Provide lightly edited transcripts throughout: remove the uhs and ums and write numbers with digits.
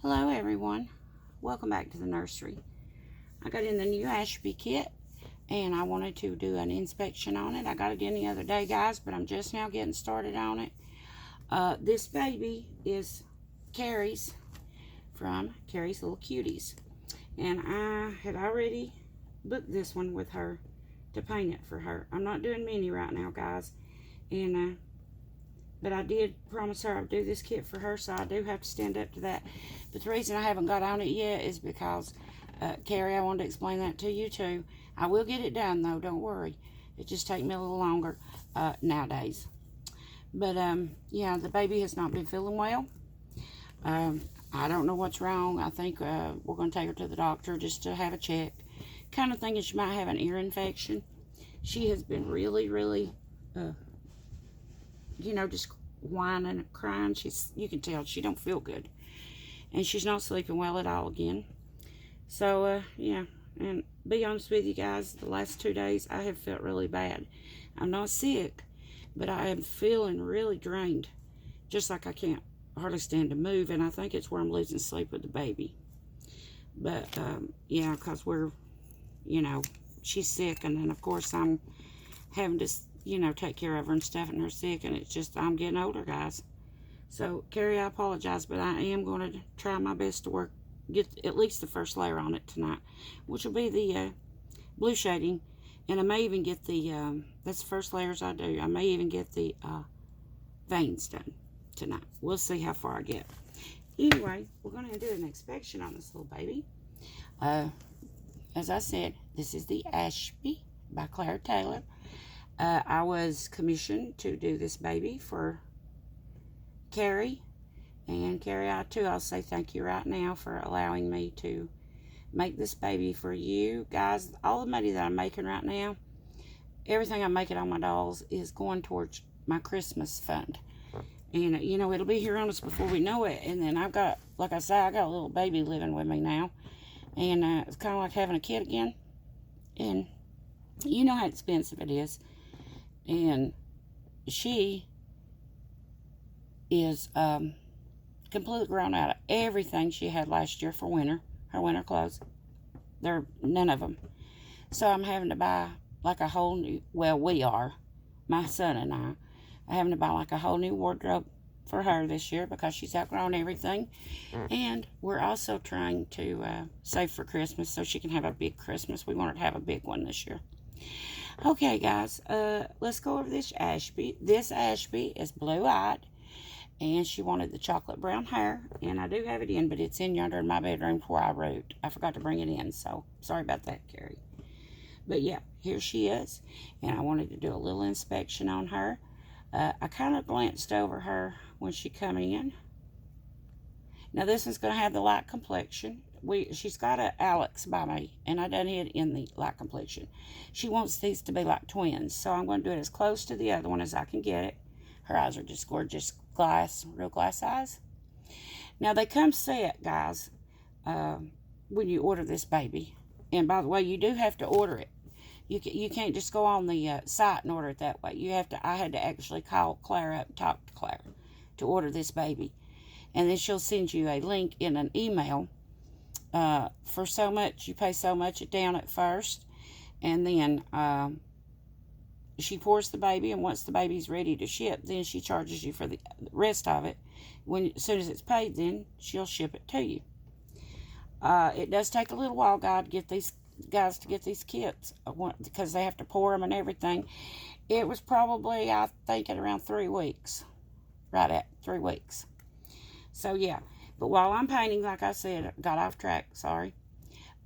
Hello everyone, welcome back to the nursery. I got in the new Ashby kit and I wanted to do an inspection on it. I got it in the other day, guys, but I'm just now getting started on it. This baby is Carrie's, from Carrie's Little Cuties, and I had already booked this one with her to paint it for her. I'm not doing many right now, guys, and but I did promise her I'd do this kit for her, so I do have to stand up to that. But the reason I haven't got on it yet is because, Carrie, I wanted to explain that to you too. I will get it done, though, don't worry. It just takes me a little longer nowadays. But, yeah, the baby has not been feeling well. I don't know what's wrong. I think we're going to take her to the doctor just to have a check. Kind of thinking she might have an ear infection. She has been really, just whining and crying. You can tell she don't feel good, and she's not sleeping well at all again. So yeah, and be honest with you guys, the last 2 days I have felt really bad. I'm not sick, but I am feeling really drained, just like I can't hardly stand to move, and I think it's where I'm losing sleep with the baby. But yeah, because she's sick, and then of course I'm having to take care of her and stuff, and her sick, and it's just, I'm getting older, guys. So, Carrie, I apologize, but I am going to try my best to get at least the first layer on it tonight, which will be the blue shading, and I may even get the, that's the first layers I do, I may even get the veins done tonight. We'll see how far I get. Anyway, we're going to do an inspection on this little baby. As I said, this is the Ashby by Claire Taylor. I was commissioned to do this baby for Carrie. And Carrie, I'll say thank you right now for allowing me to make this baby for you. Guys, all the money that I'm making right now, everything I'm making on my dolls is going towards my Christmas fund. And, it'll be here on us before we know it. And then I've got, like I said, I got a little baby living with me now. And it's kind of like having a kid again. And you know how expensive it is. And she is completely grown out of everything she had last year for winter, her winter clothes. They're none of them. So I'm having to buy like a whole new, well, we are, my son and I, are having to buy like a whole new wardrobe for her this year because she's outgrown everything. And we're also trying to save for Christmas so she can have a big Christmas. We want her to have a big one this year. Okay, guys, let's go over this Ashby. This Ashby is blue-eyed, and she wanted the chocolate brown hair, and I do have it in, but it's in yonder in my bedroom where I wrote. I forgot to bring it in, so sorry about that, Carrie. But yeah, here she is, and I wanted to do a little inspection on her. I kind of glanced over her when she come in. Now, this one's going to have the light complexion. She's got a Alex by me, and I done it in the light complexion. She wants these to be like twins, so I'm going to do it as close to the other one as I can get it. Her eyes are just gorgeous glass, real glass eyes. Now, they come set, guys, when you order this baby. And by the way, you do have to order it. You can't just go on the site and order it that way. I had to actually call Claire up and talk to Claire to order this baby. And then she'll send you a link in an email. For so much, you pay so much down at first, and then she pours the baby, and once the baby's ready to ship, then she charges you for the rest of it. As soon as it's paid, then she'll ship it to you. It does take a little while, guys, to get these kits because they have to pour them and everything. It was probably, I think, at around 3 weeks, right at 3 weeks. So yeah. But while I'm painting, like I said, got off track, sorry.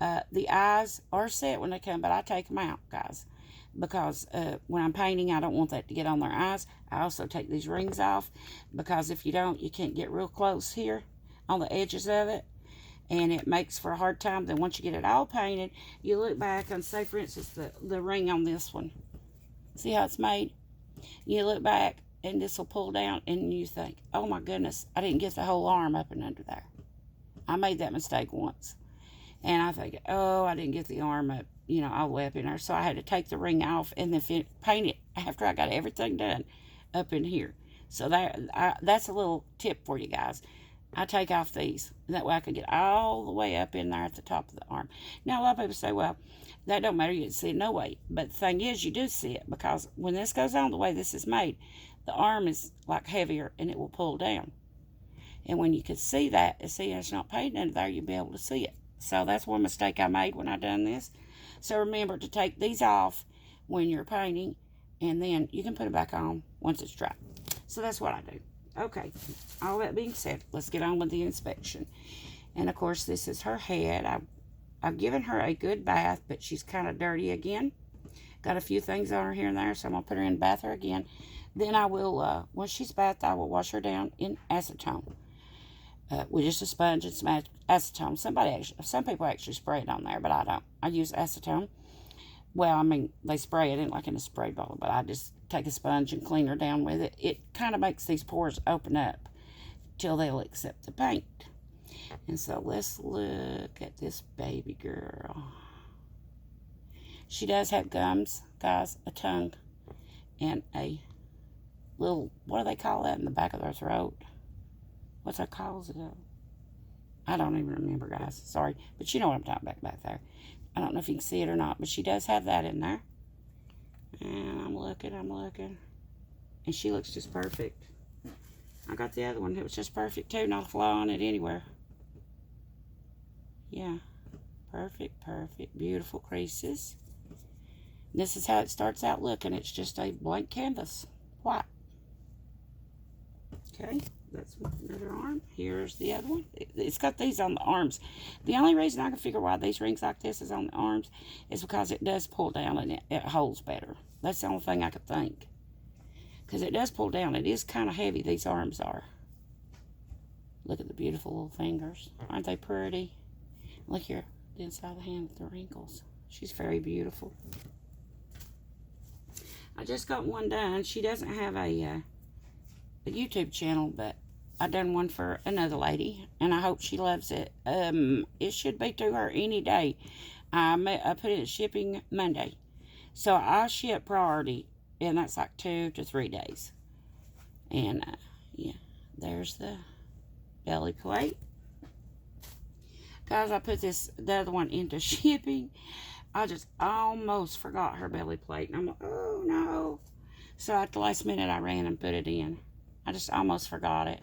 The eyes are set when they come, but I take them out, guys. Because when I'm painting, I don't want that to get on their eyes. I also take these rings off, because if you don't, you can't get real close here on the edges of it. And it makes for a hard time. Then once you get it all painted, you look back and say, for instance, the ring on this one. See how it's made? You look back, and this will pull down, and you think, oh my goodness, I didn't get the whole arm up and under there. I made that mistake once. And I think, oh, I didn't get the arm up, all the way up in there. So I had to take the ring off and then paint it after I got everything done up in here. So that's a little tip for you guys. I take off these. And that way I can get all the way up in there at the top of the arm. Now, a lot of people say, well, that don't matter. You can see it no way. But the thing is, you do see it, because when this goes on the way this is made, the arm is like heavier and it will pull down. And when you can see that, and see it's not painted under there, you'll be able to see it. So that's one mistake I made when I done this. So remember to take these off when you're painting, and then you can put it back on once it's dry. So that's what I do. Okay, all that being said, let's get on with the inspection. And of course, this is her head. I've given her a good bath, but she's kind of dirty again. Got a few things on her here and there, so I'm going to put her in the bath again. Then I will, once she's bathed, I will wash her down in acetone. With just a sponge and some acetone. Some people actually spray it on there, but I don't. I use acetone. Well, I mean, they spray it in like in a spray bottle, but I just take a sponge and clean her down with it. It kind of makes these pores open up till they'll accept the paint. And so let's look at this baby girl. She does have gums, guys, a tongue, and a little, what do they call that in the back of their throat? What's that called? I don't even remember, guys. Sorry. But you know what I'm talking about back there. I don't know if you can see it or not, but she does have that in there. And I'm looking. And she looks just perfect. I got the other one that was just perfect too. Not a flaw on it anywhere. Yeah. Perfect. Beautiful creases. This is how it starts out looking. It's just a blank canvas. White. Okay. That's another arm. Here's the other one. It's got these on the arms. The only reason I can figure why these rings like this is on the arms is because it does pull down and it holds better. That's the only thing I could think. Because it does pull down. It is kind of heavy, these arms are. Look at the beautiful little fingers. Aren't they pretty? Look here, the inside of the hand with the wrinkles. She's very beautiful. I just got one done. She doesn't have a YouTube channel, but I done one for another lady, and I hope she loves it. It should be to her any day. I put it in shipping Monday, so I ship priority, and that's like 2 to 3 days. And yeah, there's the belly plate, guys. I put the other one into shipping. I just almost forgot her belly plate, and I'm like, oh no. So at the last minute, I ran and put it in. I just almost forgot it.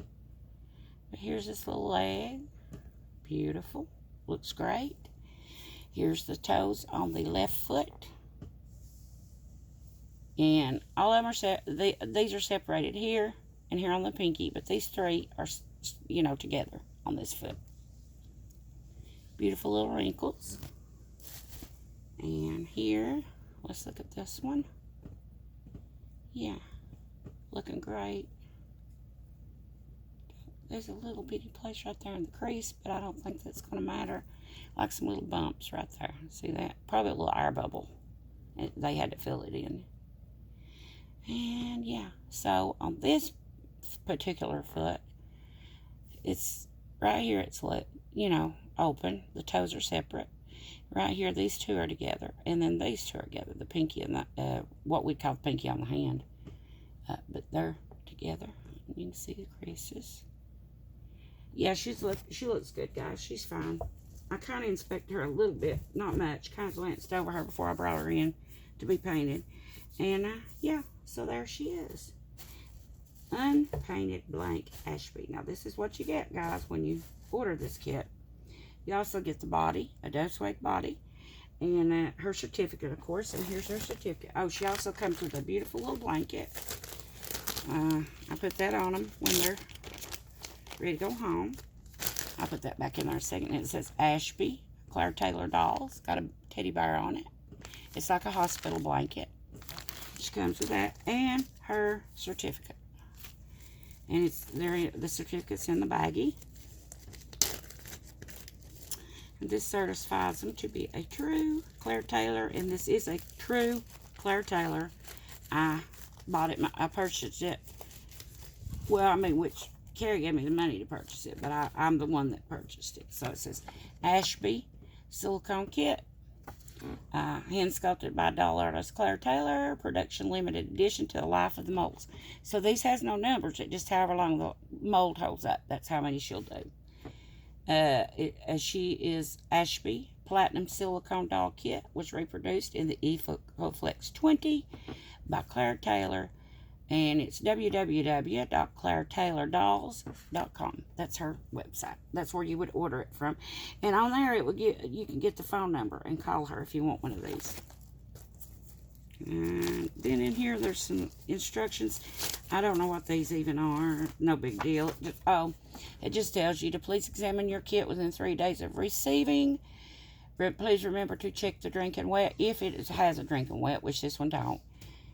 But here's this little leg. Beautiful. Looks great. Here's the toes on the left foot. And all of them are these are separated here and here on the pinky, but these three are, together on this foot. Beautiful little wrinkles. And here, let's look at this one. Yeah, looking great. There's a little bitty place right there in the crease, but I don't think that's going to matter. Like some little bumps right there. See that? Probably a little air bubble. They had to fill it in. And yeah, so on this particular foot, it's right here, it's open. The toes are separate. Right here, these two are together. And then these two are together. The pinky and the, what we call the pinky on the hand. But they're together. You can see the creases. Yeah, she looks good, guys. She's fine. I kind of inspected her a little bit, not much. Kind of glanced over her before I brought her in to be painted. And, yeah, so there she is. Unpainted blank Ashby. Now, this is what you get, guys, when you order this kit. You also get the body, a dust weight body, and her certificate, of course. And here's her certificate. Oh, she also comes with a beautiful little blanket. I put that on them when they're ready to go home. I'll put that back in there in a second. It says Ashby, Claire Taylor dolls. Got a teddy bear on it. It's like a hospital blanket. She comes with that and her certificate. And it's there. The certificate's in the baggie. And this certifies them to be a true Claire Taylor, and this is a true Claire Taylor. I bought it. I purchased it. Well, I mean, which Carrie gave me the money to purchase it, but I'm the one that purchased it. So it says Ashby Silicone Kit. Hand sculpted by doll artist Claire Taylor. Production limited edition to the life of the molds. So these has no numbers. It just however long the mold holds up. That's how many she'll do. She is Ashby Platinum Silicone Doll Kit, was reproduced in the EcoFlex 20 by Claire Taylor, and it's www.clairetaylordolls.com. That's her website. That's where you would order it from, and on there it will you can get the phone number and call her if you want one of these. And then in here there's some instructions. I don't know what these even are. No big deal. It just tells you to please examine your kit within 3 days of receiving. Please remember to check the drink and wet if it has a drink and wet, which this one don't.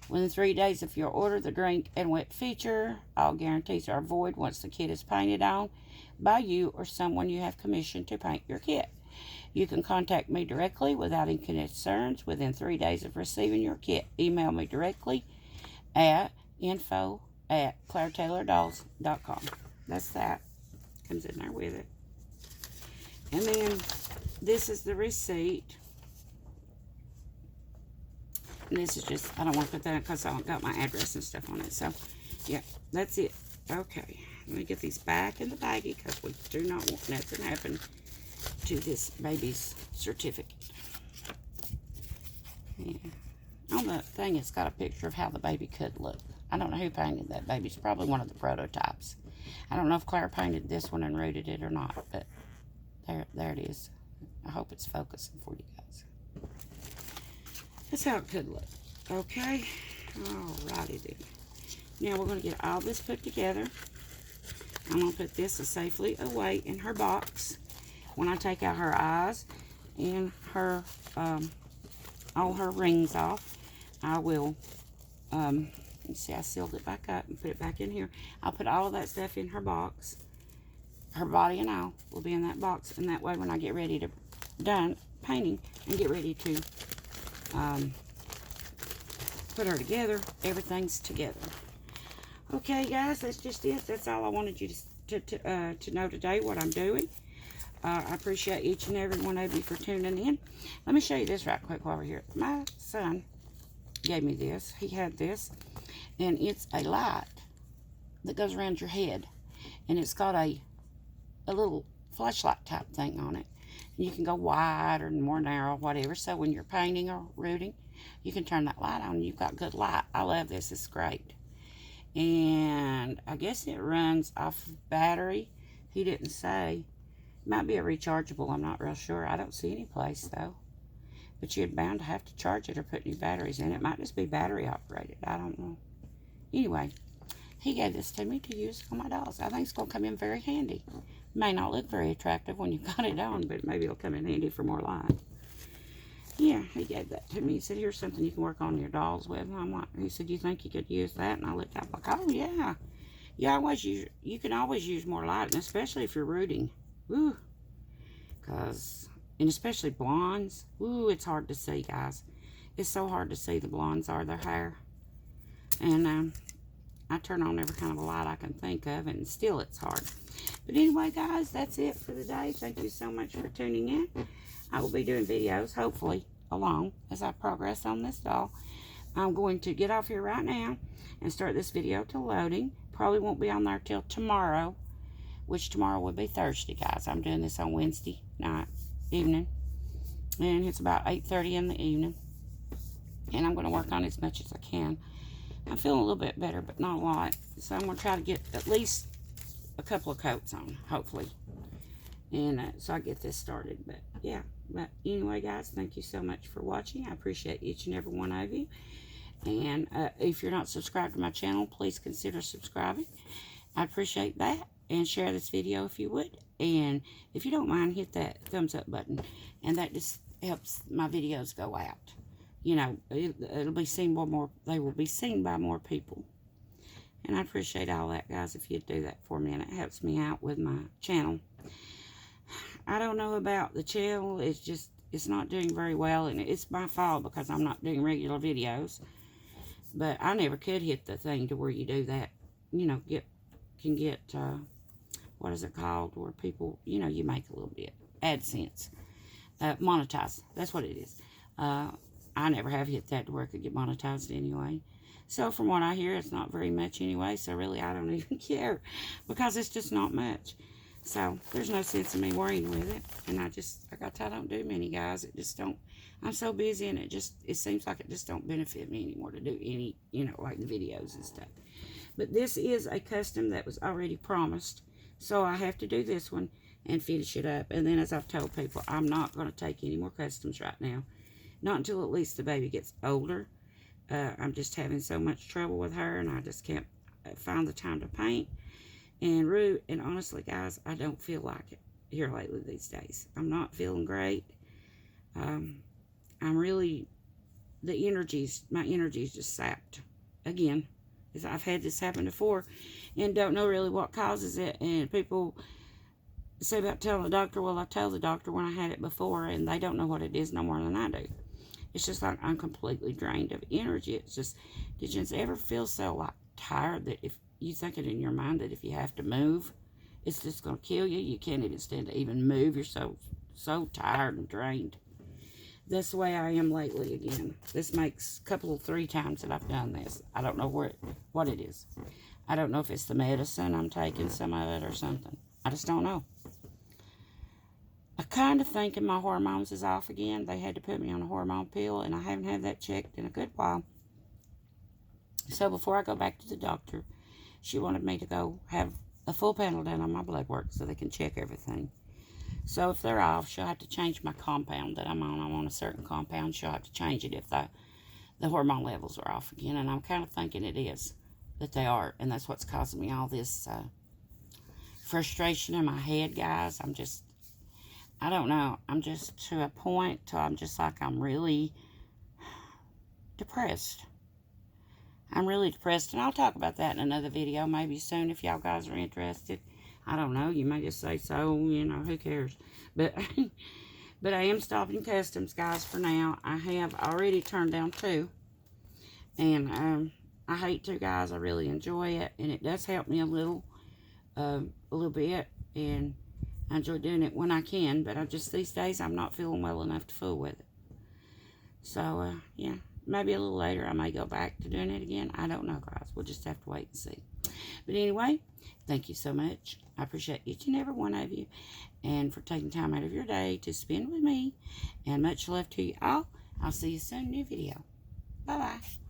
Within 3 days of your order, the drink and wet feature. All guarantees are void once the kit is painted on by you or someone you have commissioned to paint your kit. You can contact me directly without any concerns within 3 days of receiving your kit. Email me directly at info@clairetaylordolls.com. That's that. Comes in there with it. And then this is the receipt. And this is just, I don't want to put that in because I don't got my address and stuff on it. So, yeah, that's it. Okay, let me get these back in the baggie because we do not want nothing to happen to this baby's certificate. Yeah. On the thing, it's got a picture of how the baby could look. I don't know who painted that baby. It's probably one of the prototypes. I don't know if Claire painted this one and rooted it or not, but there it is. I hope it's focusing for you guys. That's how it could look. Okay? Alrighty then. Now we're going to get all this put together. I'm going to put this safely away in her box. When I take out her eyes and her all her rings off, I will let's see, I sealed it back up and put it back in here. I'll put all of that stuff in her box. Her body and all will be in that box, and that way when I get ready to done painting and get ready to put her together, everything's together. Okay guys, that's just it. That's all I wanted you to know today, what I'm doing. I appreciate each and every one of you for tuning in. Let me show you this right quick while we're here. My son gave me this. He had this, and it's a light that goes around your head, and it's got a little flashlight type thing on it. And you can go wide or more narrow, whatever. So when you're painting or rooting, you can turn that light on, and you've got good light. I love this. It's great. And I guess it runs off of battery. He didn't say. Might be a rechargeable, I'm not real sure. I don't see any place though. But you're bound to have to charge it or put new batteries in it. It might just be battery operated. I don't know. Anyway, he gave this to me to use on my dolls. I think it's going to come in very handy. May not look very attractive when you've got it on, but maybe it'll come in handy for more light. Yeah, he gave that to me. He said, here's something you can work on your dolls with. And I'm like, he said, you think you could use that? And I looked up like, oh yeah. You can always use more light, and especially if you're rooting. Ooh, and especially blondes. Ooh, it's hard to see, guys. It's so hard to see the blondes are their hair. And I turn on every kind of a light I can think of, and still it's hard. But anyway, guys, that's it for the day. Thank you so much for tuning in. I will be doing videos, hopefully, along as I progress on this doll. I'm going to get off here right now and start this video to loading. Probably won't be on there till tomorrow, which tomorrow will be Thursday, guys. I'm doing this on Wednesday night, evening. And it's about 8:30 in the evening. And I'm going to work on as much as I can. I'm feeling a little bit better, but not a lot. So I'm going to try to get at least a couple of coats on, hopefully. And so I get this started. But, yeah. But anyway, guys, thank you so much for watching. I appreciate each and every one of you. And if you're not subscribed to my channel, please consider subscribing. I appreciate that. And share this video if you would. And if you don't mind, hit that thumbs up button. And that just helps my videos go out. You know, it'll be seen by more, they will be seen by more people. And I appreciate all that, guys, if you'd do that for me. And it helps me out with my channel. I don't know about the channel. It's just, it's not doing very well. And it's my fault because I'm not doing regular videos. But I never could hit the thing to where you do that. You know, can get what is it called, where people, you know, you make a little bit, AdSense, monetize, that's what it is. I never have hit that to where it could get monetized anyway. So from what I hear, it's not very much anyway. So really, I don't even care because it's just not much. So there's no sense in me worrying with it. And like I don't do many, guys. It just don't. I'm so busy, and it seems like it just don't benefit me anymore to do any, like the videos and stuff. But this is a custom that was already promised. So I have to do this one and finish it up. And then, as I've told people, I'm not going to take any more customs right now. Not until at least the baby gets older. I'm just having so much trouble with her, and I just can't find the time to paint and root. And honestly, guys, I don't feel like it here lately these days. I'm not feeling great. I'm really, my energy's just sapped again. Because I've had this happen before and don't know really what causes it. And people say about telling the doctor. Well, I told the doctor when I had it before, and they don't know what it is no more than I do. It's just like I'm completely drained of energy. It's just, did you ever feel so like tired that if you think it in your mind that if you have to move, it's just going to kill you? You can't even stand to even move. You're so tired and drained. That's the way I am lately again. This makes three times that I've done this. I don't know what it is. I don't know if it's the medicine I'm taking, some of it, or something. I just don't know. I kind of thinking my hormones is off again. They had to put me on a hormone pill, and I haven't had that checked in a good while. So before I go back to the doctor, she wanted me to go have a full panel done on my blood work so they can check everything. So if they're off, she'll have to change my compound that I'm on. I'm on a certain compound. She'll have to change it if the hormone levels are off again. And I'm kind of thinking it is, that they are. And that's what's causing me all this frustration in my head, guys. I don't know. I'm just to a point till I'm just like, I'm really depressed. I'm really depressed. And I'll talk about that in another video maybe soon if y'all guys are interested. I don't know. You may just say so. Who cares? But but I am stopping customs, guys, for now. I have already turned down 2. And I hate to, guys. I really enjoy it. And it does help me a little bit. And I enjoy doing it when I can. But these days, I'm not feeling well enough to fool with it. So, yeah. Maybe a little later, I may go back to doing it again. I don't know, guys. We'll just have to wait and see. But anyway, thank you so much. I appreciate each and every one of you. And for taking time out of your day to spend with me. And much love to you all. I'll see you soon in a new video. Bye-bye.